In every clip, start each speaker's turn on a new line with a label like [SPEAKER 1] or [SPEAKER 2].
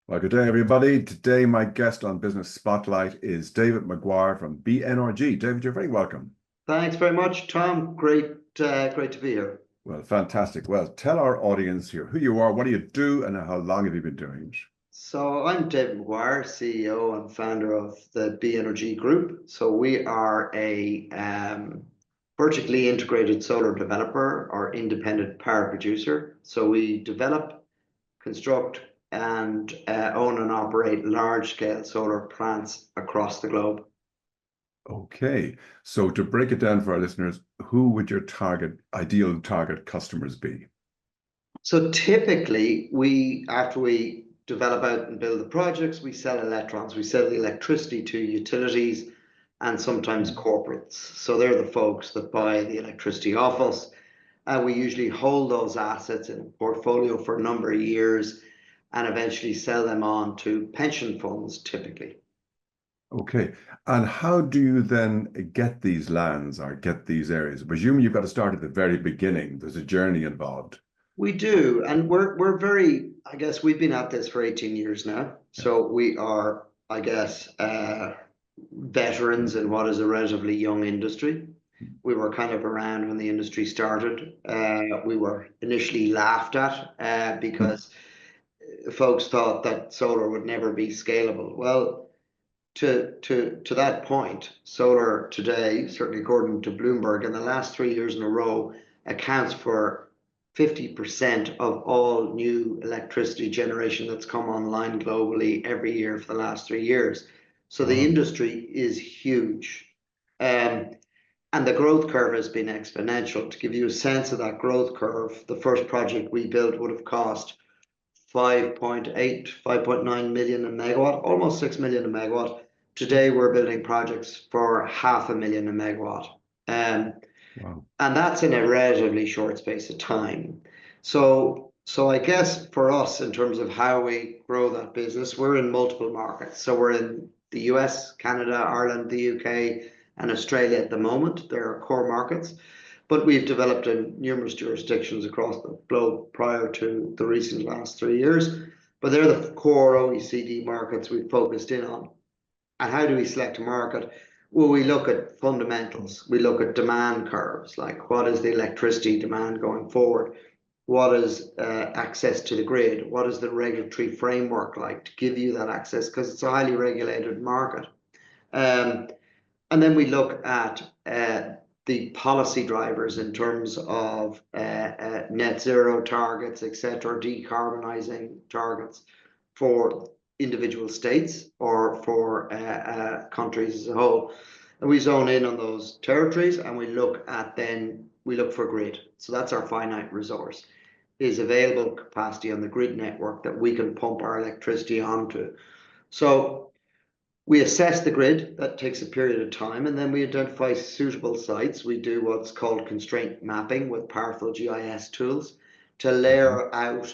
[SPEAKER 1] Well, good day, everybody. Today, my guest on Business Spotlight is David Maguire from BNRG. David, you're very welcome.
[SPEAKER 2] Thanks very much, Tom. Great to be here.
[SPEAKER 1] Well, fantastic. Well, tell our audience here who you are, what do you do, and how long have you been doing it?
[SPEAKER 2] So I'm David Maguire, CEO and founder of the B Energy Group. So we are a vertically integrated solar developer or independent power producer. So we develop, construct, and own and operate large-scale solar plants across the globe.
[SPEAKER 1] Okay, so to break it down for our listeners, who would your ideal target customers be?
[SPEAKER 2] So typically, after we develop out and build the projects, we sell electrons. We sell the electricity to utilities and sometimes corporates. So they're the folks that buy the electricity off us. And we usually hold those assets in a portfolio for a number of years and eventually sell them on to pension funds typically.
[SPEAKER 1] Okay, and how do you then get these lands or get these areas? I presume you've got to start at the very beginning. There's a journey involved.
[SPEAKER 2] We do, and we're very, I guess we've been at this for 18 years now. So we are, I guess, veterans in what is a relatively young industry. We were kind of around when the industry started. We were initially laughed at because folks thought that solar would never be scalable. Well, to that point, solar today, certainly according to Bloomberg, in the last 3 years in a row, accounts for 50% of all new electricity generation that's come online globally every year for the last 3 years. So the
[SPEAKER 1] Wow.
[SPEAKER 2] industry is huge. And the growth curve has been exponential. To give you a sense of that growth curve, the first project we built would have cost 5.8, 5.9 million a megawatt, almost 6 million a megawatt. Today, we're building projects for 500,000 a megawatt.
[SPEAKER 1] Wow.
[SPEAKER 2] And that's in a relatively short space of time. So I guess for us, in terms of how we grow that business, we're in multiple markets. So we're in the US, Canada, Ireland, the UK, and Australia at the moment. They're our core markets. But we've developed in numerous jurisdictions across the globe prior to the recent last 3 years. But they're the core OECD markets we've focused in on. And how do we select a market? Well, we look at fundamentals. We look at demand curves, like what is the electricity demand going forward? What is access to the grid? What is the regulatory framework like to give you that access? Because it's a highly regulated market. And then we look at the policy drivers in terms of net zero targets, et cetera, decarbonizing targets for individual states or for countries as a whole. And we zone in on those territories and we look for grid. So that's our finite resource, is available capacity on the grid network that we can pump our electricity onto. So we assess the grid. That takes a period of time, and then we identify suitable sites. We do what's called constraint mapping with powerful GIS tools to layer out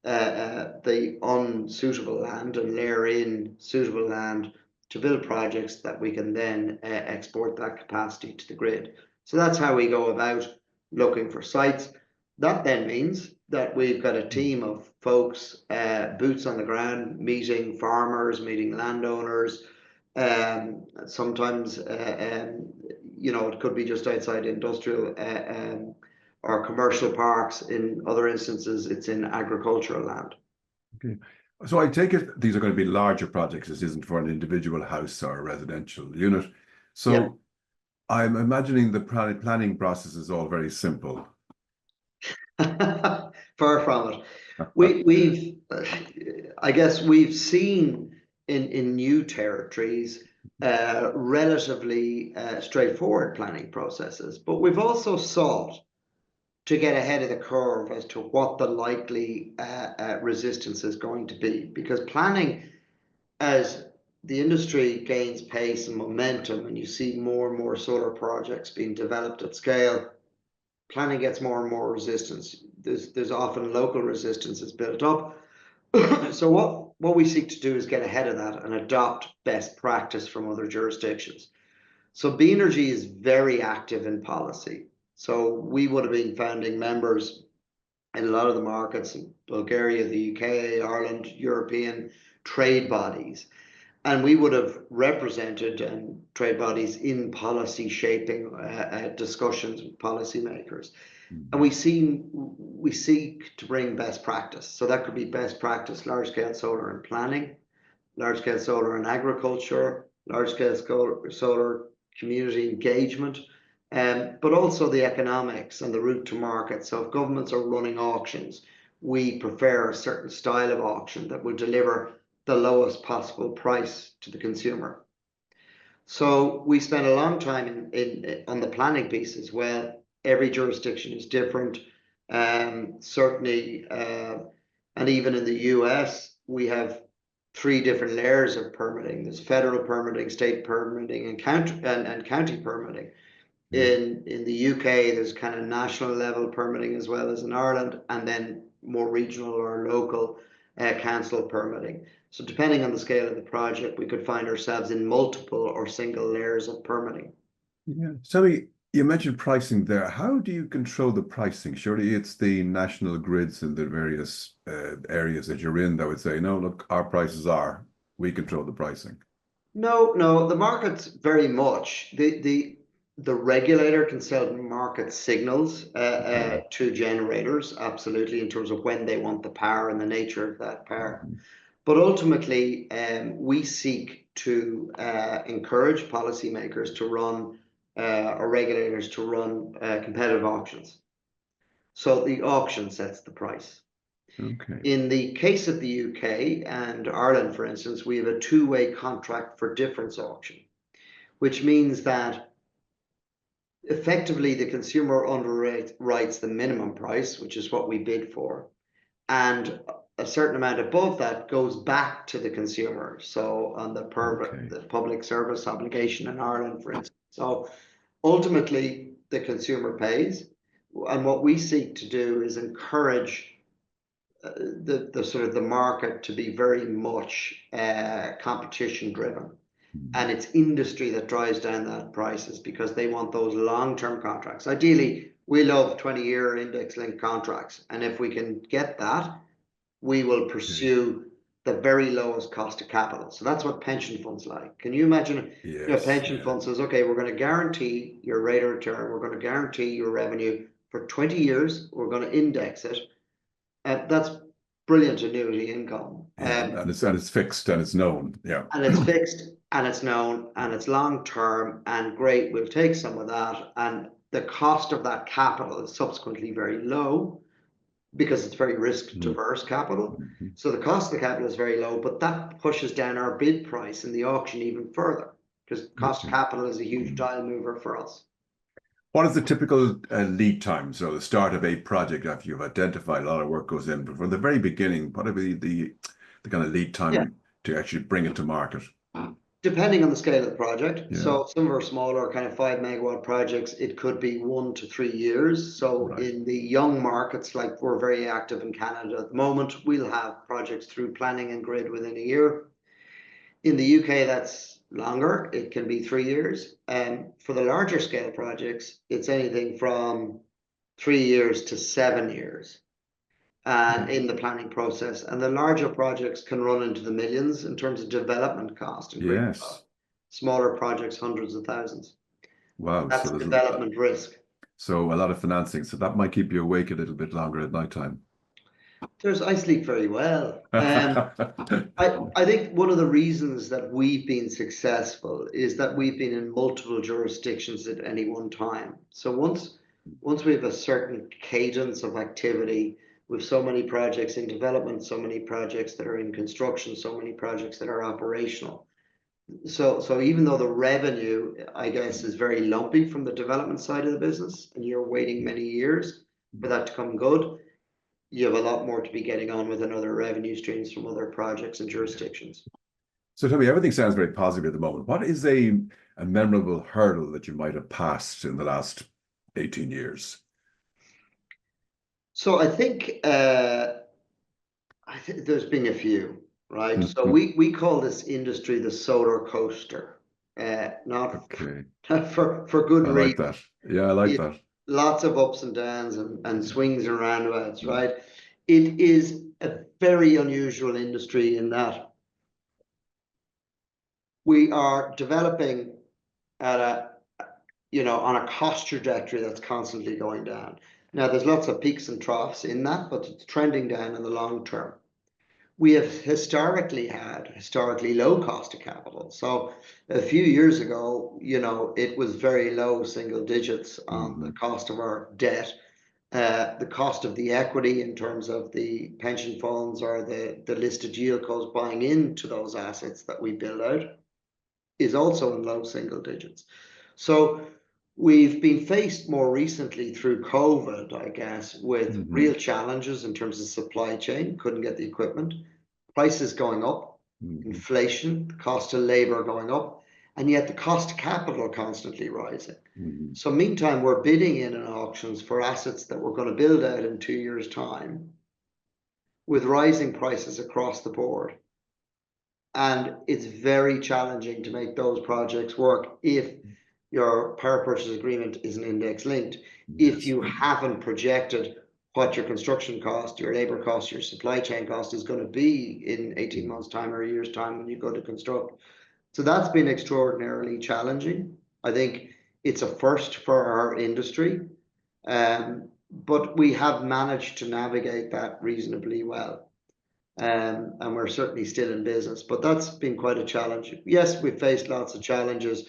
[SPEAKER 2] the unsuitable land and layer in suitable land to build projects that we can then export that capacity to the grid. So that's how we go about looking for sites. That then means that we've got a team of folks, boots on the ground, meeting farmers, meeting landowners. Sometimes, it could be just outside industrial or commercial parks. In other instances, it's in agricultural land.
[SPEAKER 1] Okay. So I take it these are going to be larger projects. This isn't for an individual house or a residential unit.
[SPEAKER 2] Yeah.
[SPEAKER 1] So I'm imagining the planning process is all very simple.
[SPEAKER 2] Far from it. I guess we've seen in new territories relatively straightforward planning processes, but we've also sought to get ahead of the curve as to what the likely resistance is going to be. Because planning, as the industry gains pace and momentum, and you see more and more solar projects being developed at scale, planning gets more and more resistance. There's often local resistance that's built up. So what we seek to do is get ahead of that and adopt best practice from other jurisdictions. So BNRG is very active in policy. So we would have been founding members in a lot of the markets, in Bulgaria, the UK, Ireland, European trade bodies. And we would have represented trade bodies in policy shaping discussions with policymakers. And
[SPEAKER 1] Mhm.
[SPEAKER 2] we seek to bring best practice. So that could be best practice, large scale solar and planning, large scale solar and agriculture, large scale solar community engagement, but also the economics and the route to market. So if governments are running auctions, we prefer a certain style of auction that will deliver the lowest possible price to the consumer. So we spent a long time on the planning piece as well. Every jurisdiction is different. Certainly, and even in the US, we have three different layers of permitting. There's federal permitting, state permitting, and county permitting.
[SPEAKER 1] Yeah.
[SPEAKER 2] In the UK, there's kind of national level permitting as well as in Ireland, and then more regional or local council permitting. So depending on the scale of the project, we could find ourselves in multiple or single layers of permitting.
[SPEAKER 1] Yeah. So you mentioned pricing there. How do you control the pricing? Surely it's the national grids and the various areas that you're in that would say, no, look, our prices are, we control the pricing.
[SPEAKER 2] No, no, the market's very much the regulator can sell market signals
[SPEAKER 1] Okay.
[SPEAKER 2] to generators, absolutely, in terms of when they want the power and the nature of that power.
[SPEAKER 1] Mhm.
[SPEAKER 2] But ultimately, we seek to encourage policymakers to run or regulators to run competitive auctions. So the auction sets the price.
[SPEAKER 1] Okay.
[SPEAKER 2] In the case of the UK and Ireland, for instance, we have a two-way contract for difference auction, which means that effectively the consumer underwrites the minimum price, which is what we bid for, and a certain amount above that goes back to the consumer. So on
[SPEAKER 1] Okay.
[SPEAKER 2] the public service obligation in Ireland, for instance. So ultimately, the consumer pays, and what we seek to do is encourage the sort of the market to be very much competition driven.
[SPEAKER 1] Mhm.
[SPEAKER 2] And it's industry that drives down that prices because they want those long-term contracts. Ideally, we love 20-year index linked contracts. And if we can get that, we will
[SPEAKER 1] Okay.
[SPEAKER 2] pursue the very lowest cost of capital. So that's what pension funds like. Can you imagine,
[SPEAKER 1] Yes.
[SPEAKER 2] pension
[SPEAKER 1] Yeah.
[SPEAKER 2] fund says, okay, we're going to guarantee your rate of return. We're going to guarantee your revenue for 20 years. We're going to index it. That's brilliant annuity income.
[SPEAKER 1] Yeah. And it's fixed and it's known. Yeah.
[SPEAKER 2] And it's fixed and it's known and it's long term and great. We'll take some of that. And the cost of that capital is subsequently very low because it's very risk diverse capital.
[SPEAKER 1] Mhm.
[SPEAKER 2] So the cost of the capital is very low, but that pushes down our bid price in the auction even further because cost of
[SPEAKER 1] Okay.
[SPEAKER 2] capital is a huge
[SPEAKER 1] Mhm.
[SPEAKER 2] dial mover for us.
[SPEAKER 1] What is the typical lead time? So the start of a project after you've identified a lot of work goes in, but from the very beginning, what would be the kind of lead
[SPEAKER 2] Yeah.
[SPEAKER 1] time to actually bring it to market?
[SPEAKER 2] Depending on the scale of the project.
[SPEAKER 1] Yeah,
[SPEAKER 2] So some of our smaller kind of 5 megawatt projects, it could be 1 to 3 years. So
[SPEAKER 1] right.
[SPEAKER 2] in the young markets, like we're very active in Canada at the moment, we'll have projects through planning and grid within a year. In the UK, that's longer. It can be 3 years. And for the larger scale projects, it's anything from 3 years to 7 years in the planning process. And the larger projects can run into the millions in terms of development cost and grid
[SPEAKER 1] Yes.
[SPEAKER 2] cost. Smaller projects, hundreds of thousands.
[SPEAKER 1] Wow.
[SPEAKER 2] That's
[SPEAKER 1] So there's
[SPEAKER 2] development risk.
[SPEAKER 1] so a lot of financing. So that might keep you awake a little bit longer at night time.
[SPEAKER 2] I sleep very well. I think one of the reasons that we've been successful is that we've been in multiple jurisdictions at any one time. So once we have a certain cadence of activity, with so many projects in development, so many projects that are in construction, so many projects that are operational. So even though the revenue, I guess, is very lumpy from the development side of the business, and you're waiting many years for that to come good, you have a lot more to be getting on with and other revenue streams from other projects and
[SPEAKER 1] Yeah.
[SPEAKER 2] jurisdictions.
[SPEAKER 1] So tell me, everything sounds very positive at the moment. What is a memorable hurdle that you might have passed in the last 18 years?
[SPEAKER 2] So I think there's been a few, right? So
[SPEAKER 1] Mhm.
[SPEAKER 2] we call this industry the solar coaster, not
[SPEAKER 1] Okay.
[SPEAKER 2] for good
[SPEAKER 1] I like
[SPEAKER 2] reason.
[SPEAKER 1] that. Yeah, I like
[SPEAKER 2] You,
[SPEAKER 1] that.
[SPEAKER 2] lots of ups and downs and swings and roundabouts, right? It is a very unusual industry in that we are developing at a, on a cost trajectory that's constantly going down. Now, there's lots of peaks and troughs in that, but it's trending down in the long term. We have historically had historically low cost of capital. So a few years ago, it was very low single digits on the cost of our debt. The cost of the equity in terms of the pension funds or the listed yield codes buying into those assets that we build out is also in low single digits. So we've been faced more recently through COVID, I guess, with real challenges in terms of supply chain, couldn't get the equipment, prices going up, inflation, the cost of labor going up, and yet the cost of capital constantly rising. So meantime, we're bidding in auctions for assets that we're going to build out in 2 years' time with rising prices across the board. And it's very challenging to make those projects work if your power purchase agreement isn't index linked. If you haven't projected what your construction cost, your labor cost, your supply chain cost is going to be in 18 months' time or a year's time when you go to construct. So that's been extraordinarily challenging. I think it's a first for our industry, but we have managed to navigate that reasonably well. And we're certainly still in business, but that's been quite a challenge. Yes, we've faced lots of challenges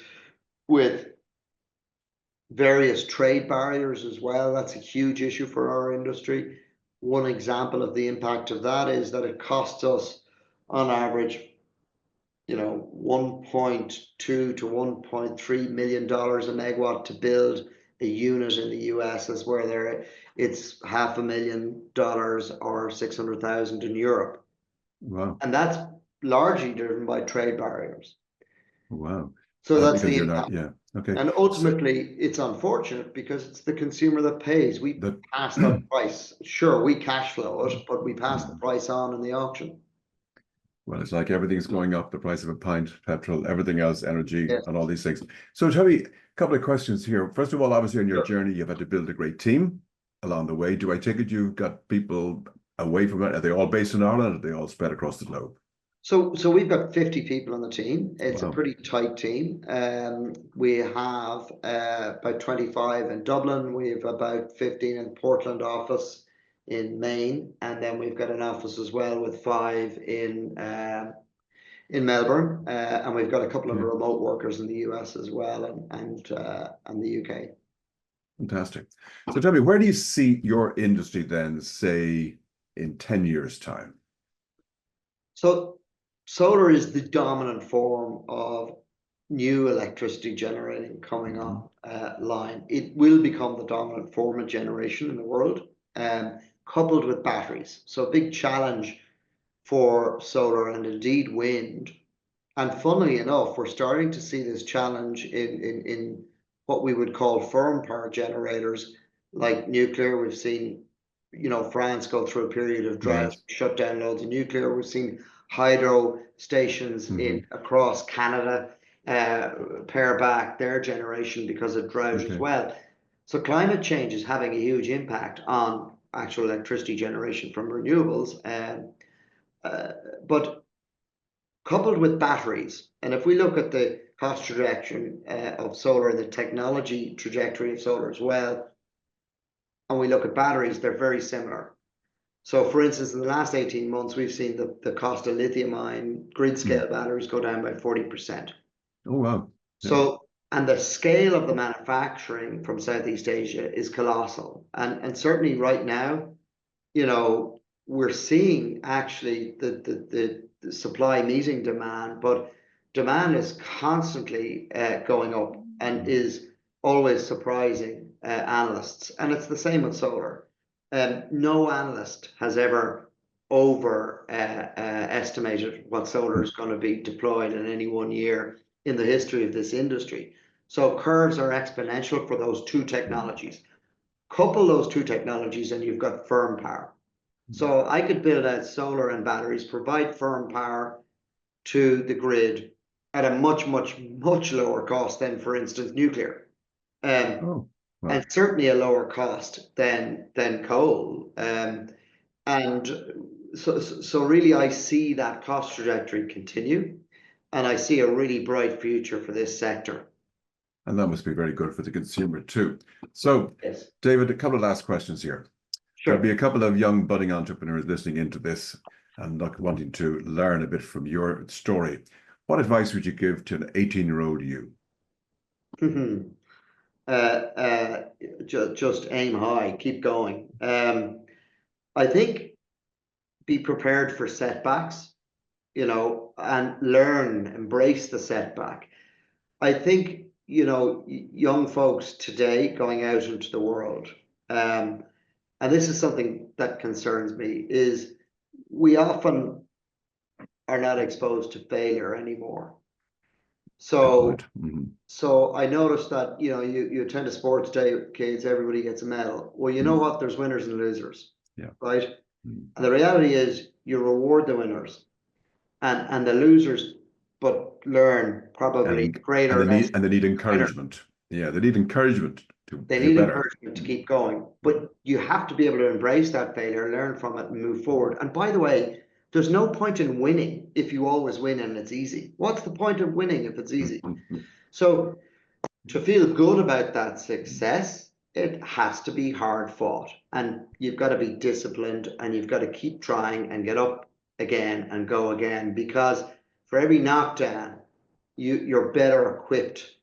[SPEAKER 2] with various trade barriers as well. That's a huge issue for our industry. One example of the impact of that is that it costs us on average, $1.2 to $1.3 million a megawatt to build a unit in the US, as where it's $500,000 or 600,000 in Europe.
[SPEAKER 1] Wow.
[SPEAKER 2] And that's largely driven by trade barriers.
[SPEAKER 1] Wow.
[SPEAKER 2] So that's
[SPEAKER 1] because
[SPEAKER 2] the
[SPEAKER 1] you're
[SPEAKER 2] impact.
[SPEAKER 1] not, yeah. Okay.
[SPEAKER 2] And ultimately, it's unfortunate because it's the consumer that pays. We pass that price. Sure, we cash flow it, but we pass the price on in the auction.
[SPEAKER 1] Well, it's like everything's going up, the price of a pint, petrol, everything else, energy,
[SPEAKER 2] Yes.
[SPEAKER 1] and all these things. So tell me a couple of questions here. First of all, obviously on your
[SPEAKER 2] Sure.
[SPEAKER 1] journey, you've had to build a great team along the way. Do I take it you've got people away from it? Are they all based in Ireland, or are they all spread across the globe?
[SPEAKER 2] So we've got 50 people on the team. It's a
[SPEAKER 1] Wow.
[SPEAKER 2] pretty tight team. We have about 25 in Dublin. We have about 15 in Portland office in Maine, and then we've got an office as well with 5 in Melbourne, and we've got a couple of remote workers in the US as well, and the UK.
[SPEAKER 1] Fantastic. So tell me, where do you see your industry then, say, in 10 years' time?
[SPEAKER 2] So solar is the dominant form of new electricity generating coming on line. It will become the dominant form of generation in the world, coupled with batteries. So a big challenge for solar and indeed wind. And funnily enough, we're starting to see this challenge in what we would call firm power generators like nuclear. We've seen, France go through a period of drought, shut down loads of nuclear. We've seen hydro stations across Canada pare back their generation because of drought as well. So climate change is having a huge impact on actual electricity generation from renewables. But coupled with batteries, and if we look at the cost trajectory of solar and the technology trajectory of solar as well, and we look at batteries, they're very similar. So for instance, in the last 18 months, we've seen the cost of lithium-ion grid scale batteries go down by 40%.
[SPEAKER 1] Oh, wow. Yeah.
[SPEAKER 2] So, and the scale of the manufacturing from Southeast Asia is colossal. And certainly right now, we're seeing actually the supply meeting demand, but demand is constantly going up and is always surprising analysts. And it's the same with solar. No analyst has ever estimated what solar is going to be deployed in any one year in the history of this industry. So curves are exponential for those two technologies. Couple those two technologies and you've got firm power. So I could build out solar and batteries, provide firm power to the grid at a much, much, much lower cost than, for instance, nuclear.
[SPEAKER 1] Wow.
[SPEAKER 2] and certainly a lower cost than coal. And so really, I see that cost trajectory continue, and I see a really bright future for this sector.
[SPEAKER 1] And that must be very good for the consumer too. So,
[SPEAKER 2] Yes,
[SPEAKER 1] David, a couple of last questions here. There'll be
[SPEAKER 2] sure.
[SPEAKER 1] a couple of young budding entrepreneurs listening into this and wanting to learn a bit from your story. What advice would you give to an 18-year-old you?
[SPEAKER 2] uh, just aim high, keep going. I think be prepared for setbacks, and learn, embrace the setback. I think, young folks today going out into the world, um, and this is something that concerns me, is we often are not exposed to failure anymore.
[SPEAKER 1] Good
[SPEAKER 2] So,
[SPEAKER 1] point. Mhm.
[SPEAKER 2] so I noticed that, you attend a sports day with kids, everybody gets a medal. Well, you know
[SPEAKER 1] Mhm.
[SPEAKER 2] what? There's winners and losers,
[SPEAKER 1] Yeah.
[SPEAKER 2] right?
[SPEAKER 1] Mhm.
[SPEAKER 2] And the reality is you reward the winners and the losers, but learn
[SPEAKER 1] And
[SPEAKER 2] probably
[SPEAKER 1] en- and
[SPEAKER 2] greater
[SPEAKER 1] they need
[SPEAKER 2] lessons
[SPEAKER 1] and they need
[SPEAKER 2] than the winner.
[SPEAKER 1] encouragement. Yeah, they need encouragement to
[SPEAKER 2] They
[SPEAKER 1] do
[SPEAKER 2] need
[SPEAKER 1] better.
[SPEAKER 2] encouragement to
[SPEAKER 1] Mhm.
[SPEAKER 2] keep going, but you have to be able to embrace that failure, learn from it, and move forward. And by the way, there's no point in winning if you always win and it's easy. What's the point of winning if it's easy?
[SPEAKER 1] Mhm.
[SPEAKER 2] So to feel good about that success, it has to be hard fought, and you've got to be disciplined, and you've got to keep trying and get up again and go again, because for every knockdown, you're better equipped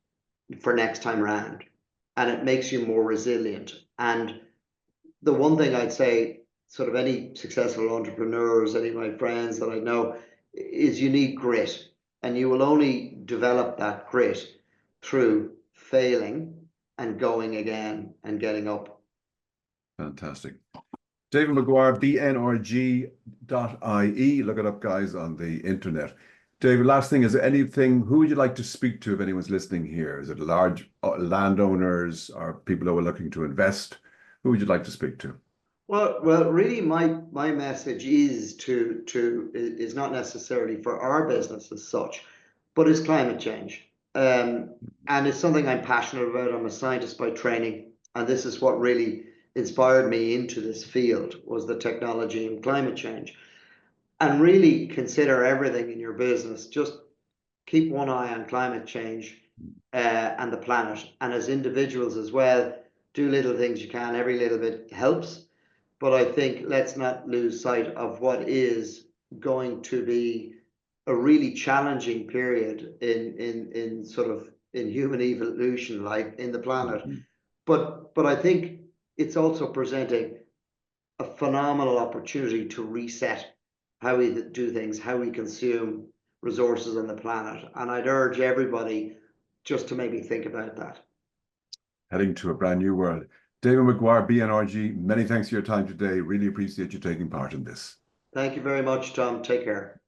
[SPEAKER 2] for next time round, and it makes you more resilient. And the one thing I'd say, sort of any successful entrepreneurs, any of my friends that I know, is you need grit. And you will only develop that grit through failing and going again and getting up.
[SPEAKER 1] Fantastic. David Maguire, bnrg.ie. Look it up, guys, on the internet. David, last thing, is there anything, who would you like to speak to if anyone's listening here? Is it large landowners or people who are looking to invest? Who would you like to speak to?
[SPEAKER 2] Well, really, my message is not necessarily for our business as such, but it's climate change. And it's something I'm passionate about. I'm a scientist by training, and this is what really inspired me into this field, was the technology and climate change. And really consider everything in your business. Just keep one eye on climate change, and the planet, and as individuals as well, do little things you can. Every little bit helps, but I think let's not lose sight of what is going to be a really challenging period in sort of in human evolution, like in the planet.
[SPEAKER 1] Mhm.
[SPEAKER 2] But I think it's also presenting a phenomenal opportunity to reset how we do things, how we consume resources on the planet. And I'd urge everybody just to maybe think about that.
[SPEAKER 1] Heading to a brand new world. David Maguire, BNRG, many thanks for your time today. Really appreciate you taking part in this.
[SPEAKER 2] Thank you very much, Tom. Take care.